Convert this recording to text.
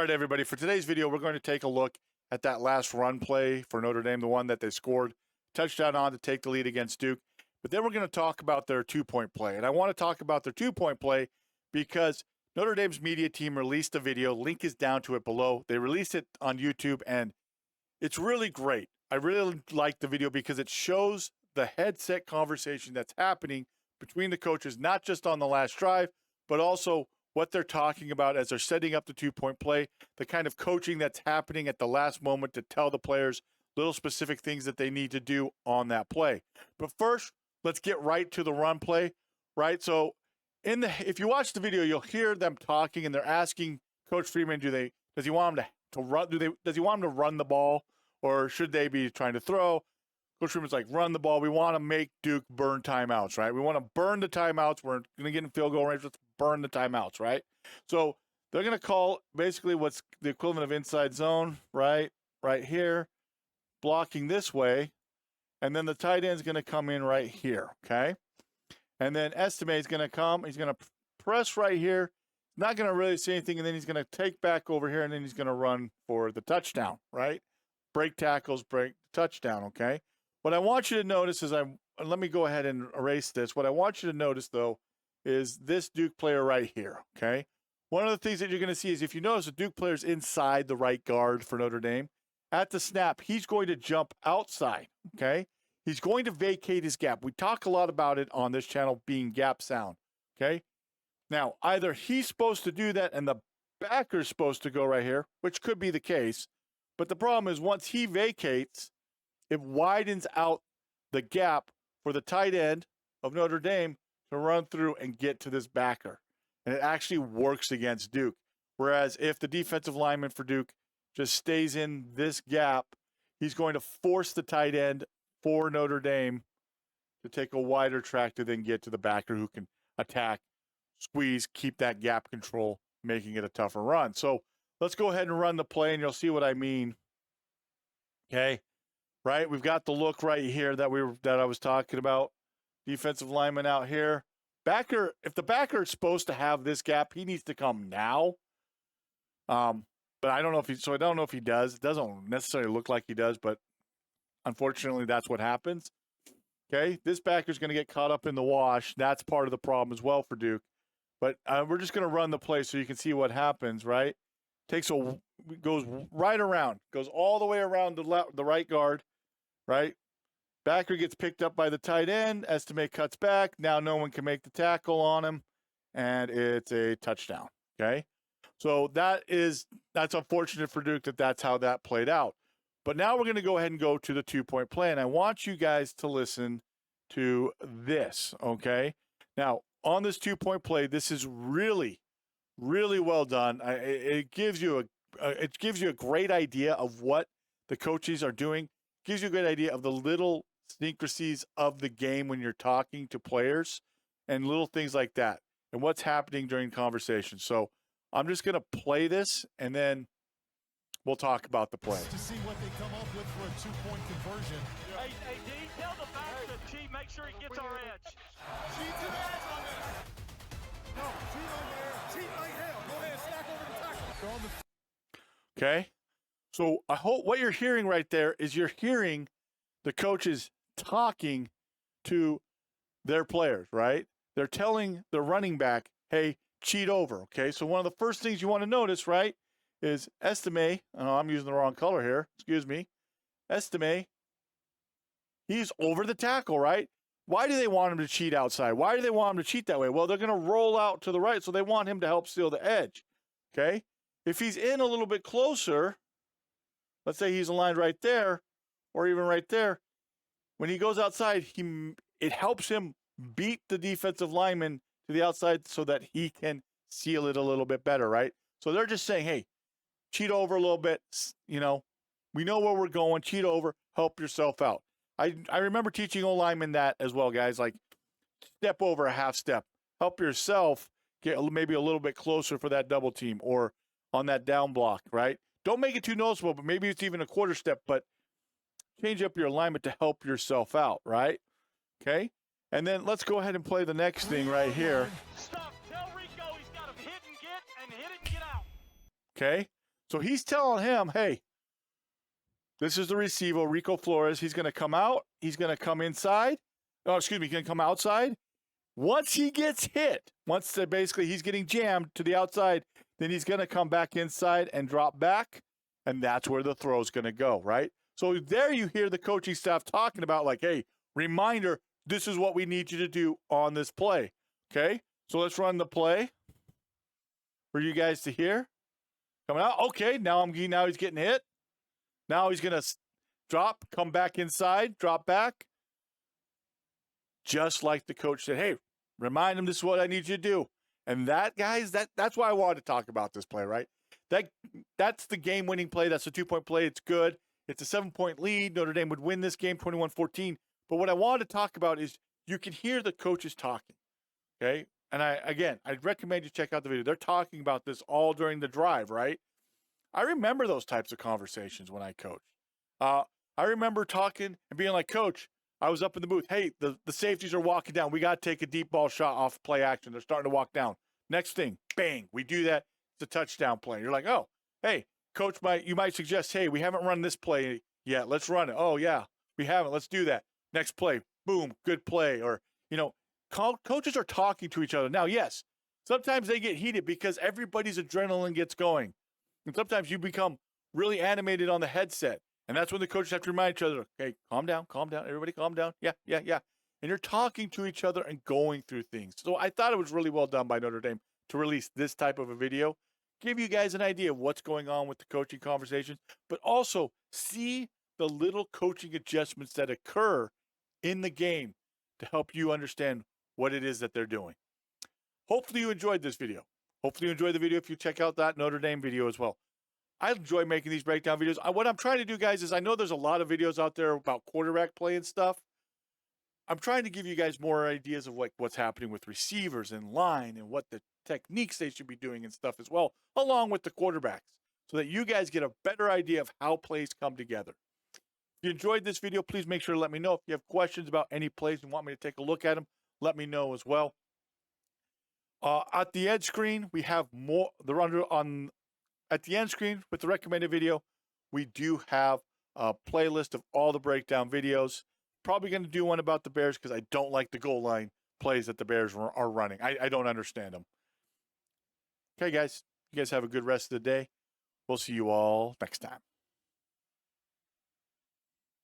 right, everybody. For today's video, we're going to take a look at that last run play for Notre Dame, the one that they scored touchdown on to take the lead against Duke. But then we're going to talk about their two-point play. And I want to talk about their two-point play because Notre Dame's media team released a video. Link is down to it below. They released it on YouTube, and it's really great. I really like the video because it shows the headset conversation that's happening between the coaches, not just on the last drive, but also what they're talking about as they're setting up the two-point play, the kind of coaching that's happening at the last moment to tell the players little specific things that they need to do on that play. But first, let's get right to the run play, right? So if you watch the video, you'll hear them talking, and they're asking Coach Freeman, does he want him to run? Does he want him to run the ball, or should they be trying to throw? Coach Freeman's like, run the ball. We want to make Duke burn timeouts, right? We want to burn the timeouts. We're going to get in field goal range. Let's burn the timeouts, right? So they're going to call basically what's the equivalent of inside zone, right? Right here, blocking this way. And then the tight end's going to come in right here, okay? And then Estime is going to come. He's going to press right here. Not going to really say anything, and then he's going to take back over here, and then he's going to run for the touchdown, right? Break tackles, break touchdown, okay? What I want you to notice is let me go ahead and erase this. What I want you to notice, though, is this Duke player right here, okay? One of the things that you're going to see is if you notice the Duke player's inside the right guard for Notre Dame, at the snap, he's going to jump outside, okay? He's going to vacate his gap. We talk a lot about it on this channel being gap sound, okay? Now, either he's supposed to do that and the backer's supposed to go right here, which could be the case, but the problem is once he vacates, it widens out the gap for the tight end of Notre Dame to run through and get to this backer. And it actually works against Duke. Whereas if the defensive lineman for Duke just stays in this gap, he's going to force the tight end for Notre Dame to take a wider track to then get to the backer who can attack, squeeze, keep that gap control, making it a tougher run. So let's go ahead and run the play, and you'll see what I mean. Okay. Right, we've got the look right here that I was talking about. Defensive lineman out here. Backer, if the backer is supposed to have this gap, he needs to come now. But I don't know if he does. It doesn't necessarily look like he does, but unfortunately, that's what happens. Okay, this backer is going to get caught up in the wash. That's part of the problem as well for Duke. But we're just going to run the play so you can see what happens. Right, goes right around, goes all the way around the right guard. Right? Backer gets picked up by the tight end. Estime cuts back. Now no one can make the tackle on him, and it's a touchdown. Okay? So that's unfortunate for Duke that's how that played out. But now we're going to go ahead and go to the two-point play, and I want you guys to listen to this, okay? Now, on this two-point play, this is really, really well done. It gives you a great idea of what the coaches are doing. Gives you a good idea of the little secrecies of the game when you're talking to players and little things like that and what's happening during conversations. So I'm just going to play this, and then we'll talk about the play. To see what they come up with for a two-point conversion. Hey, D, tell the back to cheat, make sure he gets our edge. Cheat to the edge on there. No, cheat on there. Cheat like hell. Go ahead, stack over the tackle. Okay? So I hope what you're hearing right there is you're hearing the coaches talking to their players, right? They're telling the running back, hey, cheat over, okay? So one of the first things you want to notice, right, is Estime. Oh, I'm using the wrong color here. Excuse me. Estime. He's over the tackle, right? Why do they want him to cheat outside? Why do they want him to cheat that way? Well, they're going to roll out to the right, so they want him to help seal the edge, okay? If he's in a little bit closer, let's say he's aligned right there or even right there, when he goes outside, it helps him beat the defensive lineman to the outside so that he can seal it a little bit better, right? So they're just saying, hey, cheat over a little bit. You know, we know where we're going. Cheat over. Help yourself out. I remember teaching O-linemen that as well, guys. Like, step over a half step. Help yourself get maybe a little bit closer for that double team or on that down block, right? Don't make it too noticeable, but maybe it's even a quarter step, but change up your alignment to help yourself out, right? Okay? And then let's go ahead and play the next thing right here. Stop. Tell Rico he's got to hit and get out. Okay? So he's telling him, hey, this is the receiver, Rico Flores. He's going to come out. He's going to come inside. Oh, excuse me. He's going to come outside. Once he gets hit, basically he's getting jammed to the outside, then he's going to come back inside and drop back. And that's where the throw is going to go, right? So there you hear the coaching staff talking about like, hey, reminder, this is what we need you to do on this play. Okay? So let's run the play for you guys to hear. Coming out. Okay, now he's getting hit. Now he's going to drop, come back inside, drop back. Just like the coach said, hey, remind him this is what I need you to do. And that, guys, that's why I wanted to talk about this play, right? That's the game-winning play. That's the 2-point play. It's good. It's a 7-point lead. Notre Dame would win this game 21-14. But what I wanted to talk about is you can hear the coaches talking, okay? And I'd recommend you check out the video. They're talking about this all during the drive, right? I remember those types of conversations when I coached. I remember talking and being like, Coach, I was up in the booth. Hey, the safeties are walking down. We got to take a deep ball shot off play action. They're starting to walk down. Next thing, bang, we do that. It's a touchdown play. You're like, oh, hey, Coach, you might suggest, hey, we haven't run this play yet. Let's run it. Oh, yeah, we haven't. Let's do that. Next play, boom, good play. Or, coaches are talking to each other. Now, yes, sometimes they get heated because everybody's adrenaline gets going. And sometimes you become really animated on the headset. And that's when the coaches have to remind each other, okay, calm down, everybody calm down. Yeah. And you're talking to each other and going through things. So I thought it was really well done by Notre Dame to release this type of a video, give you guys an idea of what's going on with the coaching conversations, but also see the little coaching adjustments that occur in the game to help you understand what it is that they're doing. Hopefully you enjoyed this video. Hopefully you enjoyed the video if you check out that Notre Dame video as well. I enjoy making these breakdown videos. What I'm trying to do, guys, is I know there's a lot of videos out there about quarterback play and stuff. I'm trying to give you guys more ideas of like what's happening with receivers and line and what the techniques they should be doing and stuff as well, along with the quarterbacks, so that you guys get a better idea of how plays come together. If you enjoyed this video, please make sure to let me know. If you have questions about any plays and want me to take a look at them, let me know as well. At the end screen, we have more. At the end screen with the recommended video, we do have a playlist of all the breakdown videos. Probably going to do one about the Bears because I don't like the goal line plays that the Bears are running. I don't understand them. Okay, guys. You guys have a good rest of the day. We'll see you all next time.